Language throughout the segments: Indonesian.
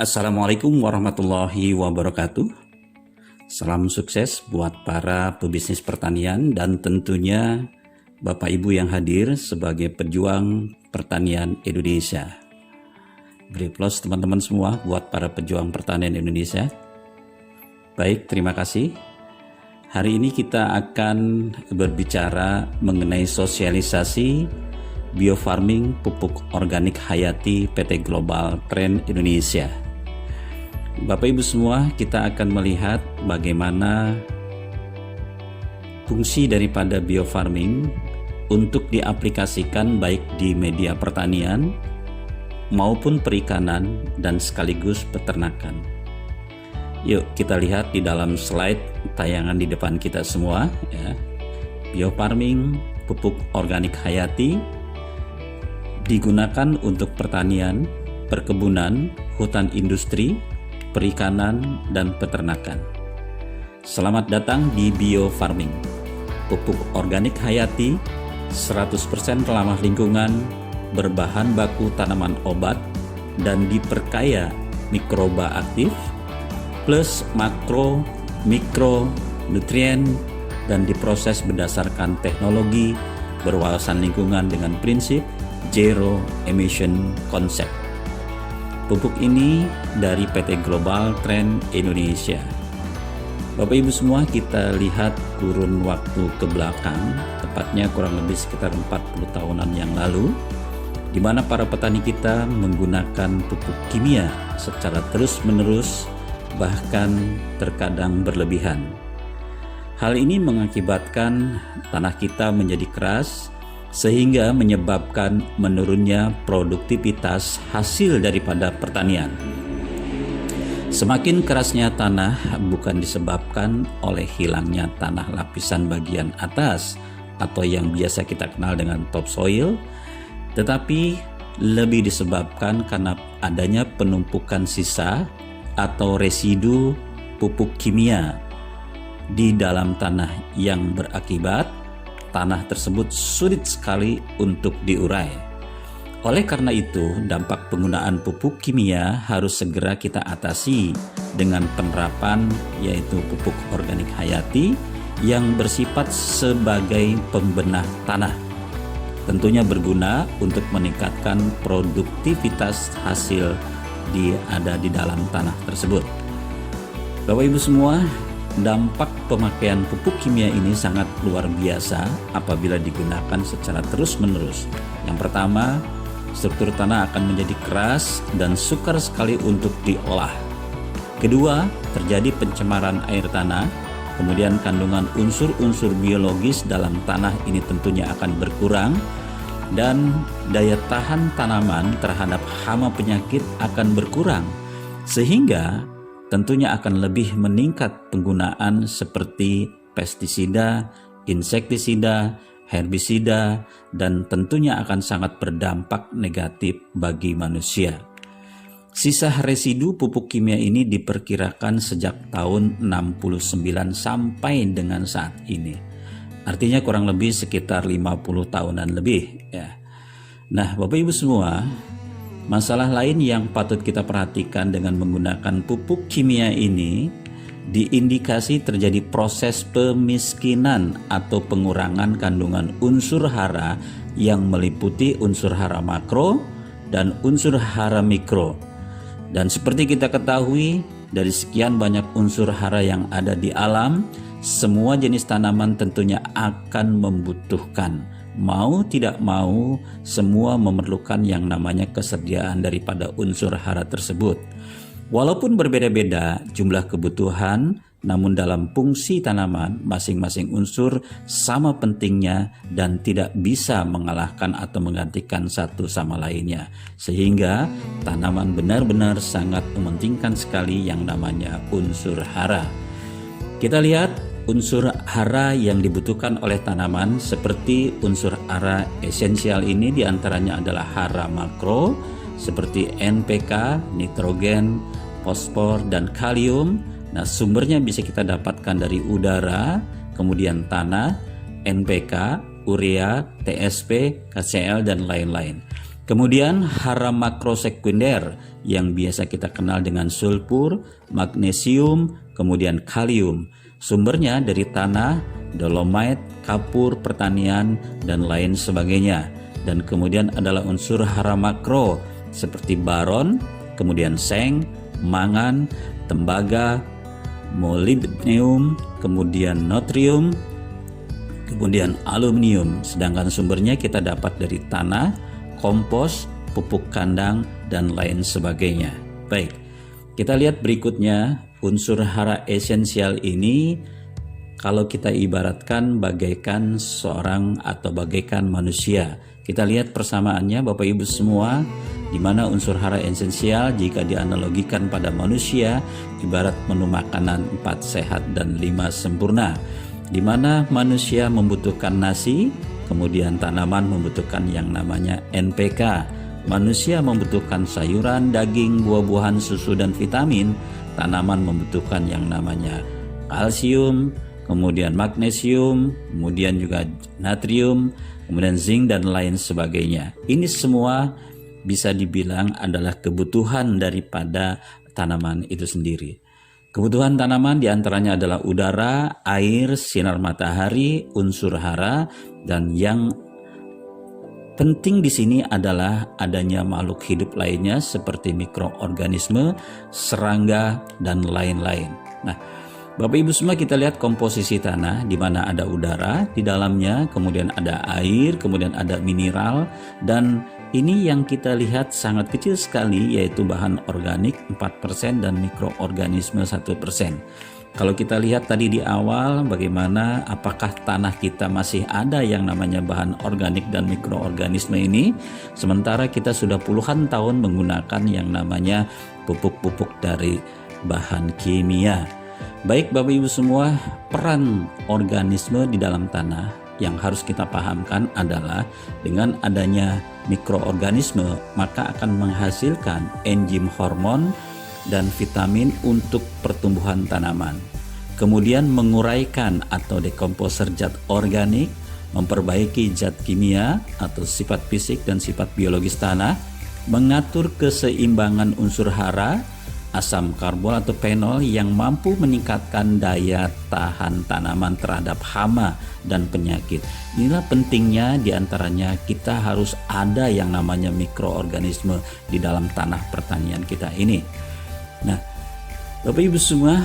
Assalamualaikum warahmatullahi wabarakatuh. Salam sukses buat para pebisnis pertanian dan tentunya Bapak Ibu yang hadir sebagai pejuang pertanian Indonesia. Beri aplaus teman-teman semua buat para pejuang pertanian Indonesia. Baik, terima kasih. Hari ini kita akan berbicara mengenai sosialisasi biofarming pupuk organik hayati PT Global Trend Indonesia. Bapak Ibu semua, kita akan melihat bagaimana fungsi daripada biofarming untuk diaplikasikan baik di media pertanian maupun perikanan dan sekaligus peternakan. Yuk kita lihat di dalam slide tayangan di depan kita semua ya. Biofarming pupuk organik hayati digunakan untuk pertanian, perkebunan, hutan industri, perikanan, dan peternakan. Selamat datang di biofarming. Pupuk organik hayati 100% ramah lingkungan, berbahan baku tanaman obat, dan diperkaya mikroba aktif, plus makro, mikro, nutrien, dan diproses berdasarkan teknologi berwawasan lingkungan dengan prinsip Zero Emission Concept. Pupuk ini dari PT Global Trend Indonesia. Bapak Ibu semua, kita lihat kurun waktu ke belakang, tepatnya kurang lebih sekitar 40 tahunan yang lalu, di mana para petani kita menggunakan pupuk kimia secara terus-menerus, bahkan terkadang berlebihan. Hal ini mengakibatkan tanah kita menjadi keras, sehingga menyebabkan menurunnya produktivitas hasil daripada pertanian. Semakin kerasnya tanah bukan disebabkan oleh hilangnya tanah lapisan bagian atas atau yang biasa kita kenal dengan topsoil, tetapi lebih disebabkan karena adanya penumpukan sisa atau residu pupuk kimia di dalam tanah yang berakibat tanah tersebut sulit sekali untuk diurai. Oleh karena itu, dampak penggunaan pupuk kimia harus segera kita atasi dengan penerapan yaitu pupuk organik hayati yang bersifat sebagai pembenah tanah. Tentunya berguna untuk meningkatkan produktivitas hasil ada di dalam tanah tersebut. Bapak Ibu semua, dampak pemakaian pupuk kimia ini sangat luar biasa apabila digunakan secara terus-menerus. Yang pertama, struktur tanah akan menjadi keras dan sukar sekali untuk diolah. Kedua, terjadi pencemaran air tanah. Kemudian kandungan unsur-unsur biologis dalam tanah ini tentunya akan berkurang dan daya tahan tanaman terhadap hama penyakit akan berkurang, sehingga tentunya akan lebih meningkat penggunaan seperti pestisida, insektisida, herbisida, dan tentunya akan sangat berdampak negatif bagi manusia. Sisa residu pupuk kimia ini diperkirakan sejak tahun 69 sampai dengan saat ini. Artinya kurang lebih sekitar 50 tahunan lebih ya. Nah, Bapak Ibu semua, masalah lain yang patut kita perhatikan dengan menggunakan pupuk kimia ini, diindikasi terjadi proses pemiskinan atau pengurangan kandungan unsur hara yang meliputi unsur hara makro dan unsur hara mikro. Dan seperti kita ketahui, dari sekian banyak unsur hara yang ada di alam, semua jenis tanaman tentunya akan membutuhkan. Mau tidak mau, semua memerlukan yang namanya kesediaan daripada unsur hara tersebut. Walaupun berbeda-beda jumlah kebutuhan, namun dalam fungsi tanaman, masing-masing unsur sama pentingnya dan tidak bisa mengalahkan atau menggantikan satu sama lainnya. Sehingga tanaman benar-benar sangat mementingkan sekali yang namanya unsur hara. Kita lihat unsur hara yang dibutuhkan oleh tanaman seperti unsur hara esensial ini diantaranya adalah hara makro seperti NPK, nitrogen, fosfor, dan kalium. Nah, sumbernya bisa kita dapatkan dari udara, kemudian tanah, NPK, urea, TSP, KCl, dan lain-lain. Kemudian hara makrosekunder yang biasa kita kenal dengan sulfur, magnesium, kemudian kalium. Sumbernya dari tanah, dolomite, kapur, pertanian, dan lain sebagainya. Dan kemudian adalah unsur hara makro seperti baron, kemudian seng, mangan, tembaga, molybdenum, kemudian natrium, kemudian aluminium. Sedangkan sumbernya kita dapat dari tanah, kompos, pupuk kandang, dan lain sebagainya. Baik, kita lihat berikutnya. Unsur hara esensial ini kalau kita ibaratkan bagaikan seorang atau bagaikan manusia. Kita lihat persamaannya Bapak Ibu semua, di mana unsur hara esensial jika dianalogikan pada manusia ibarat menu makanan 4 sehat dan 5 sempurna, di mana manusia membutuhkan nasi, kemudian tanaman membutuhkan yang namanya NPK. Manusia membutuhkan sayuran, daging, buah-buahan, susu, dan vitamin. Tanaman membutuhkan yang namanya kalsium, kemudian magnesium, kemudian juga natrium, kemudian zinc, dan lain sebagainya. Ini semua bisa dibilang adalah kebutuhan daripada tanaman itu sendiri. Kebutuhan tanaman diantaranya adalah udara, air, sinar matahari, unsur hara, dan yang penting di sini adalah adanya makhluk hidup lainnya seperti mikroorganisme, serangga, dan lain-lain. Nah, Bapak Ibu semua, kita lihat komposisi tanah di mana ada udara di dalamnya, kemudian ada air, kemudian ada mineral, dan ini yang kita lihat sangat kecil sekali, yaitu bahan organik 4% dan mikroorganisme 1%. Kalau kita lihat tadi di awal bagaimana apakah tanah kita masih ada yang namanya bahan organik dan mikroorganisme ini, sementara kita sudah puluhan tahun menggunakan yang namanya pupuk-pupuk dari bahan kimia. Baik Bapak Ibu semua, peran organisme di dalam tanah yang harus kita pahamkan adalah dengan adanya mikroorganisme maka akan menghasilkan enzim, hormon, dan vitamin untuk pertumbuhan tanaman. Kemudian menguraikan atau dekomposer zat organik, memperbaiki zat kimia atau sifat fisik dan sifat biologis tanah, mengatur keseimbangan unsur hara, asam karbon atau fenol yang mampu meningkatkan daya tahan tanaman terhadap hama dan penyakit. Inilah pentingnya diantaranya kita harus ada yang namanya mikroorganisme di dalam tanah pertanian kita ini. Nah, Bapak Ibu semua,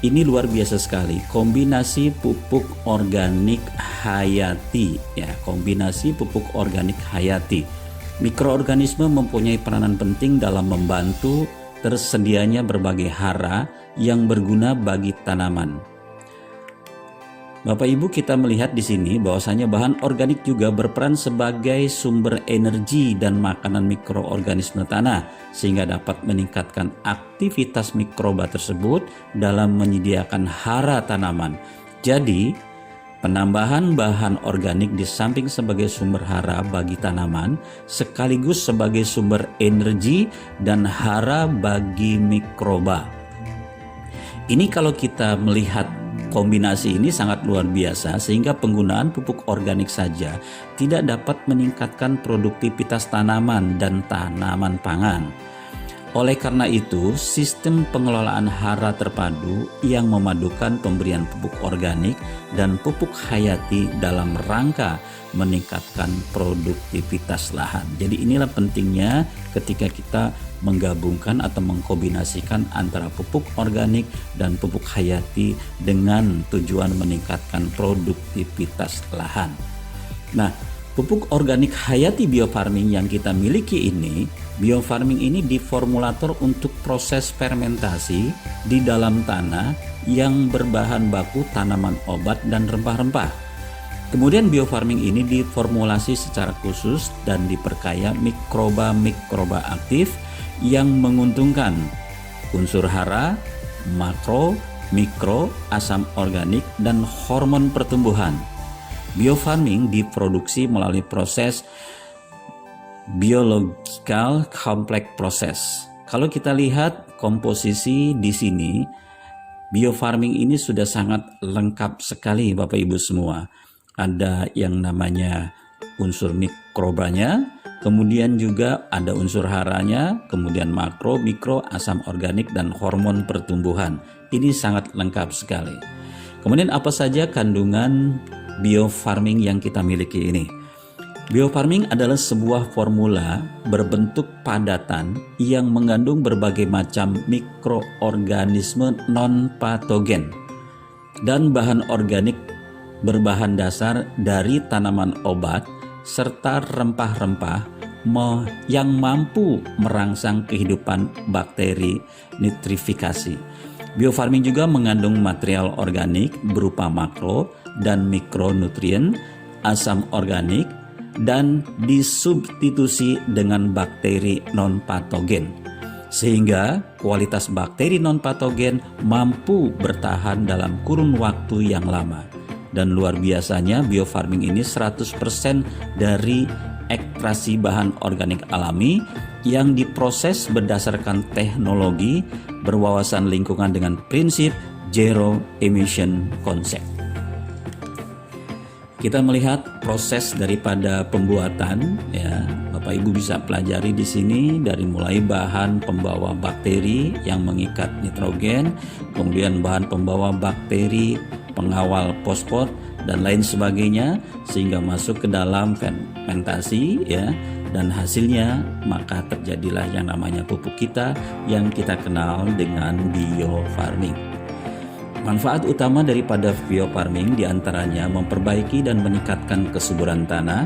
ini luar biasa sekali kombinasi pupuk organik hayati ya, kombinasi pupuk organik hayati. Mikroorganisme mempunyai peranan penting dalam membantu tersedianya berbagai hara yang berguna bagi tanaman. Bapak Ibu, kita melihat di sini bahwasanya bahan organik juga berperan sebagai sumber energi dan makanan mikroorganisme tanah sehingga dapat meningkatkan aktivitas mikroba tersebut dalam menyediakan hara tanaman. Jadi, penambahan bahan organik di samping sebagai sumber hara bagi tanaman sekaligus sebagai sumber energi dan hara bagi mikroba. Ini kalau kita melihat kombinasi ini sangat luar biasa sehingga penggunaan pupuk organik saja tidak dapat meningkatkan produktivitas tanaman dan tanaman pangan. Oleh karena itu, sistem pengelolaan hara terpadu yang memadukan pemberian pupuk organik dan pupuk hayati dalam rangka meningkatkan produktivitas lahan. Jadi inilah pentingnya ketika kita menggabungkan atau mengkombinasikan antara pupuk organik dan pupuk hayati dengan tujuan meningkatkan produktivitas lahan. Nah, pupuk organik hayati biofarming yang kita miliki ini, biofarming ini diformulator untuk proses fermentasi di dalam tanah yang berbahan baku tanaman obat dan rempah-rempah. Kemudian biofarming ini diformulasi secara khusus dan diperkaya mikroba-mikroba aktif yang menguntungkan unsur hara, makro, mikro, asam organik, dan hormon pertumbuhan. Biofarming diproduksi melalui proses biological complex process. Kalau kita lihat komposisi di sini, biofarming ini sudah sangat lengkap sekali Bapak Ibu semua. Ada yang namanya unsur mikrobanya, kemudian juga ada unsur haranya, kemudian makro, mikro, asam organik, dan hormon pertumbuhan. Ini sangat lengkap sekali. Kemudian apa saja kandungan biofarming yang kita miliki ini? Biofarming adalah sebuah formula berbentuk padatan yang mengandung berbagai macam mikroorganisme non-patogen dan bahan organik berbahan dasar dari tanaman obat serta rempah-rempah yang mampu merangsang kehidupan bakteri nitrifikasi. Biofarming juga mengandung material organik berupa makro dan mikronutrien, asam organik, dan disubstitusi dengan bakteri non-patogen, sehingga kualitas bakteri non-patogen mampu bertahan dalam kurun waktu yang lama. Dan luar biasanya biofarming ini 100% dari ekstraksi bahan organik alami yang diproses berdasarkan teknologi berwawasan lingkungan dengan prinsip zero emission concept. Kita melihat proses daripada pembuatan, ya, Bapak Ibu bisa pelajari di sini dari mulai bahan pembawa bakteri yang mengikat nitrogen, kemudian bahan pembawa bakteri, pengawal fosfor dan lain sebagainya, sehingga masuk ke dalam fermentasi, ya, dan hasilnya maka terjadilah yang namanya pupuk kita yang kita kenal dengan biofarming. Manfaat utama daripada biofarming diantaranya memperbaiki dan meningkatkan kesuburan tanah,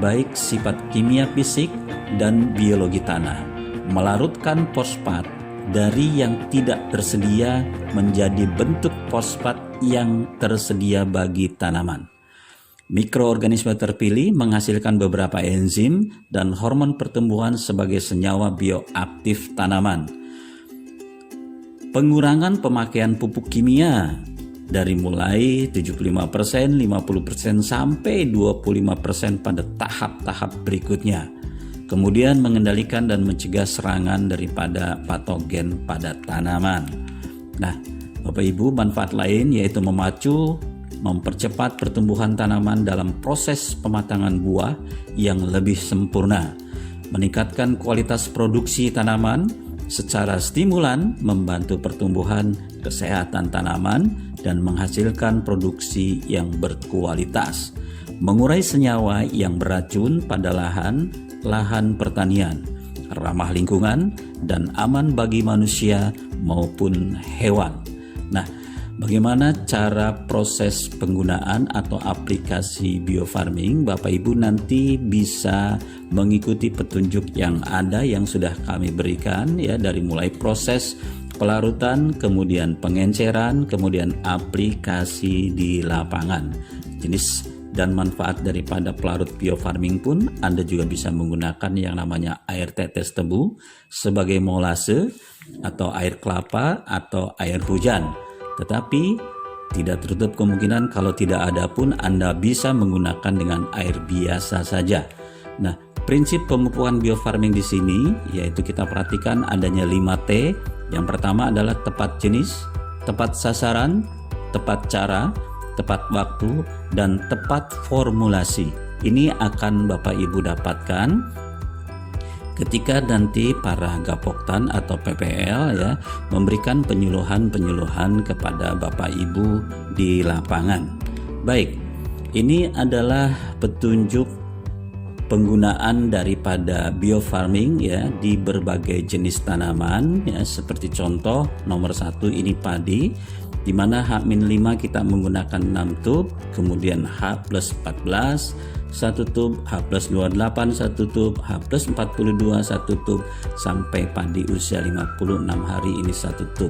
baik sifat kimia fisik dan biologi tanah, melarutkan fosfat dari yang tidak tersedia menjadi bentuk fosfat yang tersedia bagi tanaman. Mikroorganisme terpilih menghasilkan beberapa enzim dan hormon pertumbuhan sebagai senyawa bioaktif tanaman. Pengurangan pemakaian pupuk kimia dari mulai 75%, 50% sampai 25% pada tahap-tahap berikutnya. Kemudian mengendalikan dan mencegah serangan daripada patogen pada tanaman. Nah, Bapak Ibu, manfaat lain yaitu mempercepat pertumbuhan tanaman dalam proses pematangan buah yang lebih sempurna, meningkatkan kualitas produksi tanaman, secara stimulan membantu pertumbuhan kesehatan tanaman dan menghasilkan produksi yang berkualitas, mengurai senyawa yang beracun pada lahan pertanian, ramah lingkungan dan aman bagi manusia maupun hewan. Nah, bagaimana cara proses penggunaan atau aplikasi biofarming? Bapak Ibu nanti bisa mengikuti petunjuk yang ada yang sudah kami berikan, ya, dari mulai proses pelarutan, kemudian pengenceran, kemudian aplikasi di lapangan. Jenis dan manfaat daripada pelarut biofarming pun Anda juga bisa menggunakan yang namanya air tetes tebu sebagai molase atau air kelapa atau air hujan. Tetapi tidak tertutup kemungkinan kalau tidak ada pun Anda bisa menggunakan dengan air biasa saja. Nah, prinsip pemupukan biofarming di sini yaitu kita perhatikan adanya 5T. Yang pertama adalah tepat jenis, tepat sasaran, tepat cara, tepat waktu, dan tepat formulasi. Ini akan Bapak Ibu dapatkan ketika nanti para Gapoktan atau PPL, ya, memberikan penyuluhan kepada Bapak Ibu di lapangan. Baik, ini adalah petunjuk penggunaan daripada biofarming, ya, di berbagai jenis tanaman, ya, seperti contoh nomor 1 ini padi, di mana H-5 kita menggunakan 6 tub, kemudian H+14 1 tub, H+28 1 tub, H+42 1 tub, sampai padi usia 56 hari ini 1 tub.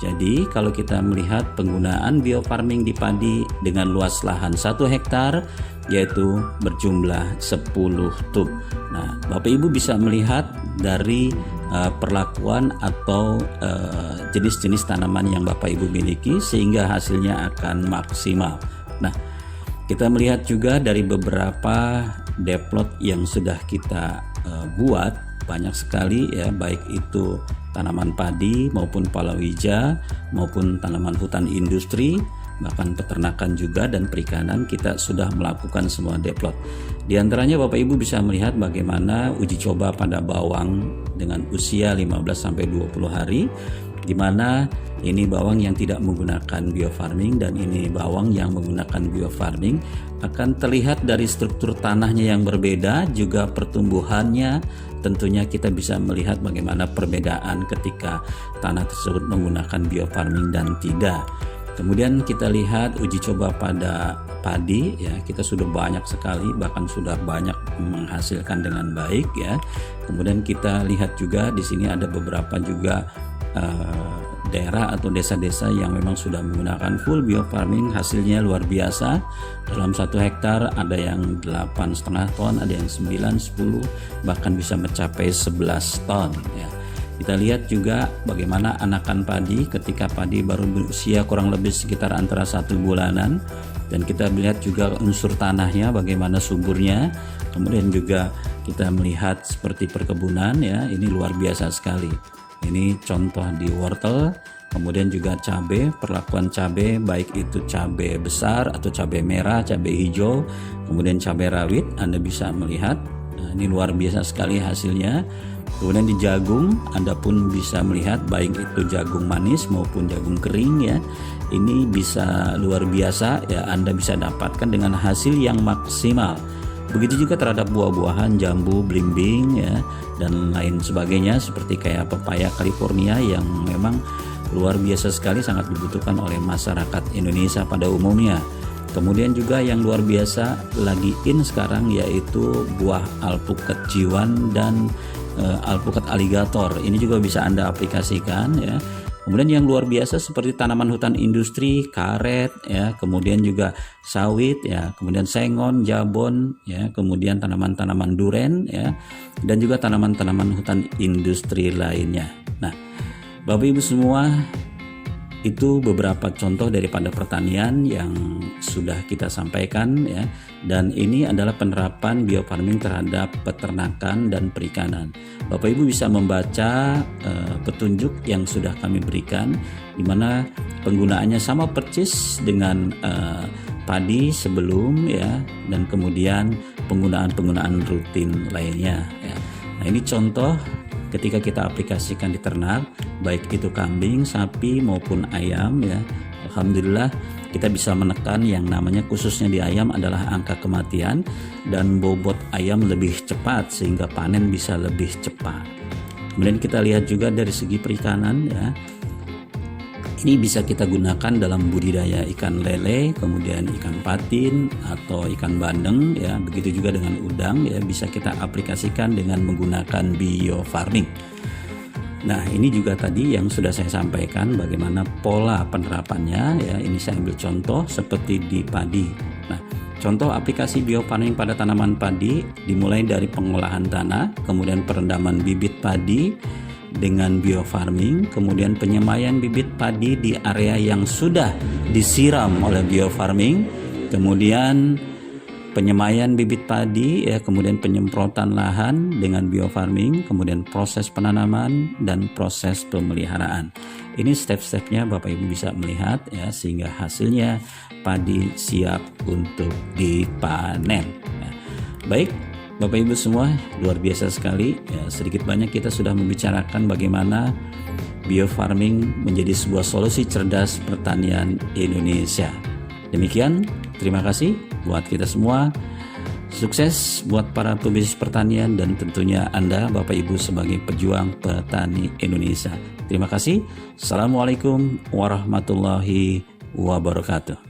Jadi kalau kita melihat penggunaan biofarming di padi dengan luas lahan 1 hektar yaitu berjumlah 10 tub. Nah, Bapak Ibu bisa melihat dari perlakuan atau jenis-jenis tanaman yang Bapak Ibu miliki sehingga hasilnya akan maksimal. Nah, kita melihat juga dari beberapa deplot yang sudah kita buat, banyak sekali, ya, baik itu tanaman padi maupun palawija maupun tanaman hutan industri bahkan peternakan juga dan perikanan kita sudah melakukan semua deplot. Di antaranya Bapak Ibu bisa melihat bagaimana uji coba pada bawang dengan usia 15-20 hari, di mana ini bawang yang tidak menggunakan biofarming dan ini bawang yang menggunakan biofarming. Akan terlihat dari struktur tanahnya yang berbeda, juga pertumbuhannya. Tentunya kita bisa melihat bagaimana perbedaan ketika tanah tersebut menggunakan biofarming dan tidak. Kemudian kita lihat uji coba pada padi, ya, kita sudah banyak sekali, bahkan sudah banyak menghasilkan dengan baik, ya. Kemudian kita lihat juga di sini ada beberapa juga daerah atau desa-desa yang memang sudah menggunakan full biofarming, hasilnya luar biasa. Dalam 1 hektar ada yang 8,5 ton, ada yang 9, 10, bahkan bisa mencapai 11 ton, ya. Kita lihat juga bagaimana anakan padi ketika padi baru berusia kurang lebih sekitar antara 1 bulanan, dan kita melihat juga unsur tanahnya bagaimana suburnya. Kemudian juga kita melihat seperti perkebunan, ya, ini luar biasa sekali. Ini contoh di wortel, kemudian juga cabai, perlakuan cabai baik itu cabai besar atau cabai merah, cabai hijau, kemudian cabai rawit, Anda bisa melihat. Nah, ini luar biasa sekali hasilnya. Kemudian di jagung, Anda pun bisa melihat baik itu jagung manis maupun jagung kering, ya. Ini bisa luar biasa, ya, Anda bisa dapatkan dengan hasil yang maksimal. Begitu juga terhadap buah-buahan, jambu, belimbing, ya, dan lain sebagainya seperti kayak pepaya California yang memang luar biasa sekali, sangat dibutuhkan oleh masyarakat Indonesia pada umumnya. Kemudian juga yang luar biasa lagi in sekarang yaitu buah alpukat jiwan dan alpukat aligator. Ini juga bisa Anda aplikasikan, ya. Kemudian yang luar biasa seperti tanaman hutan industri, karet, ya, kemudian juga sawit, ya, kemudian sengon, jabon, ya, kemudian tanaman-tanaman duren, ya, dan juga tanaman-tanaman hutan industri lainnya. Nah, Bapak Ibu semua, itu beberapa contoh daripada pertanian yang sudah kita sampaikan, ya, dan ini adalah penerapan biofarming terhadap peternakan dan perikanan. Bapak Ibu bisa membaca petunjuk yang sudah kami berikan, di mana penggunaannya sama persis dengan padi sebelum, ya, dan kemudian penggunaan rutin lainnya, ya. Nah, ini contoh ketika kita aplikasikan di ternak, baik itu kambing, sapi maupun ayam, ya. Alhamdulillah kita bisa menekan yang namanya khususnya di ayam adalah angka kematian dan bobot ayam lebih cepat sehingga panen bisa lebih cepat. Kemudian kita lihat juga dari segi perikanan, ya. Ini bisa kita gunakan dalam budidaya ikan lele, kemudian ikan patin atau ikan bandeng, ya. Begitu juga dengan udang, ya, bisa kita aplikasikan dengan menggunakan biofarming. Nah, ini juga tadi yang sudah saya sampaikan bagaimana pola penerapannya, ya. Ini saya ambil contoh seperti di padi. Nah, contoh aplikasi biofarming pada tanaman padi dimulai dari pengolahan tanah, kemudian perendaman bibit padi dengan biofarming, kemudian penyemaian bibit padi di area yang sudah disiram oleh biofarming, kemudian penyemaian bibit padi, ya, kemudian penyemprotan lahan dengan biofarming, kemudian proses penanaman dan proses pemeliharaan. Ini step-stepnya Bapak Ibu bisa melihat, ya, sehingga hasilnya padi siap untuk dipanen, ya. Baik Bapak Ibu semua, luar biasa sekali, ya, sedikit banyak kita sudah membicarakan bagaimana biofarming menjadi sebuah solusi cerdas pertanian Indonesia. Demikian, terima kasih buat kita semua. Sukses buat para pebisnis pertanian dan tentunya Anda Bapak Ibu sebagai pejuang petani Indonesia. Terima kasih. Assalamualaikum warahmatullahi wabarakatuh.